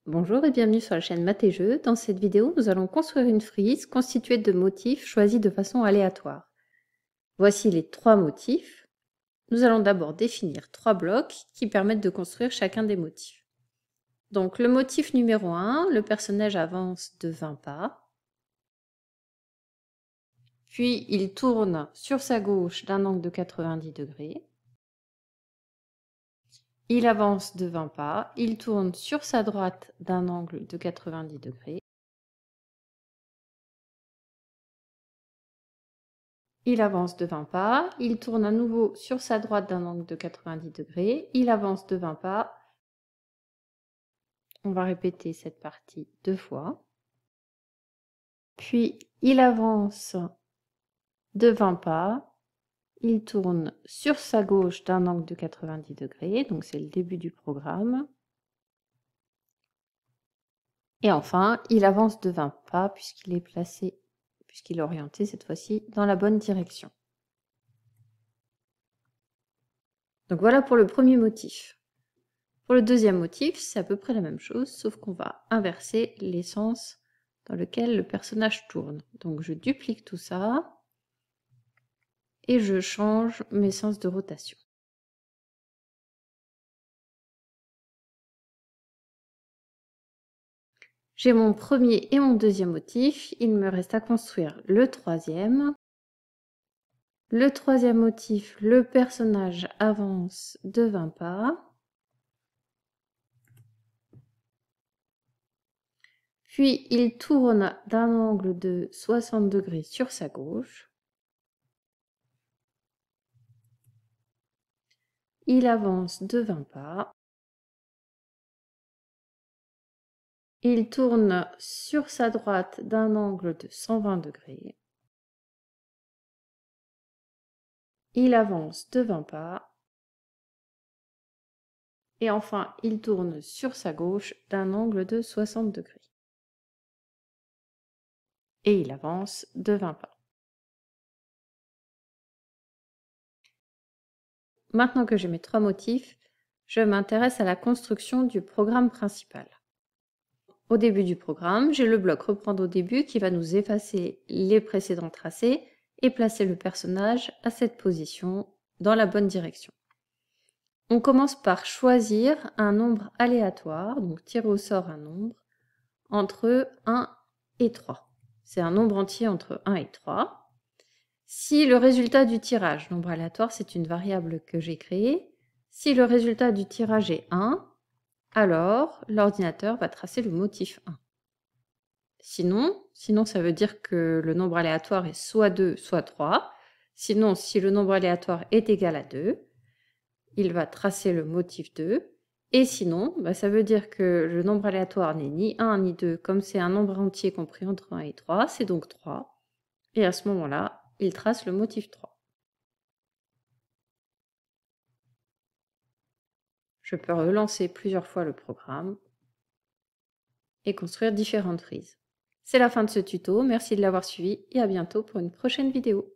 Bonjour et bienvenue sur la chaîne Math et Jeux. Dans cette vidéo, nous allons construire une frise constituée de motifs choisis de façon aléatoire. Voici les 3 motifs. Nous allons d'abord définir 3 blocs qui permettent de construire chacun des motifs. Donc le motif numéro 1, le personnage avance de 20 pas. Puis il tourne sur sa gauche d'un angle de 90 degrés. Il avance de 20 pas, il tourne sur sa droite d'un angle de 90 degrés. Il avance de 20 pas, il tourne à nouveau sur sa droite d'un angle de 90 degrés, il avance de 20 pas. On va répéter cette partie 2 fois. Puis il avance de 20 pas, il tourne sur sa gauche d'un angle de 90 degrés, donc c'est le début du programme. Et enfin, il avance de 20 pas puisqu'il est placé, puisqu'il est orienté cette fois-ci dans la bonne direction. Donc voilà pour le premier motif. Pour le deuxième motif, c'est à peu près la même chose, sauf qu'on va inverser les sens dans lequel le personnage tourne. Donc je duplique tout ça et je change mes sens de rotation. J'ai mon premier et mon deuxième motif, il me reste à construire le troisième. Le troisième motif, le personnage avance de 20 pas. Puis il tourne d'un angle de 60 degrés sur sa gauche. Il avance de 20 pas. Il tourne sur sa droite d'un angle de 120 degrés. Il avance de 20 pas. Et enfin, il tourne sur sa gauche d'un angle de 60 degrés. Et il avance de 20 pas. Maintenant que j'ai mes 3 motifs, je m'intéresse à la construction du programme principal. Au début du programme, j'ai le bloc reprendre au début qui va nous effacer les précédents tracés et placer le personnage à cette position dans la bonne direction. On commence par choisir un nombre aléatoire, donc tirer au sort un nombre, entre 1 et 3. C'est un nombre entier entre 1 et 3. Si le résultat du tirage, nombre aléatoire, c'est une variable que j'ai créée, si le résultat du tirage est 1, alors l'ordinateur va tracer le motif 1. Sinon, ça veut dire que le nombre aléatoire est soit 2, soit 3. Sinon, si le nombre aléatoire est égal à 2, il va tracer le motif 2. Et sinon, ça veut dire que le nombre aléatoire n'est ni 1 ni 2, comme c'est un nombre entier compris entre 1 et 3, c'est donc 3. Et à ce moment-là, il trace le motif 3. Je peux relancer plusieurs fois le programme et construire différentes frises. C'est la fin de ce tuto, merci de l'avoir suivi et à bientôt pour une prochaine vidéo.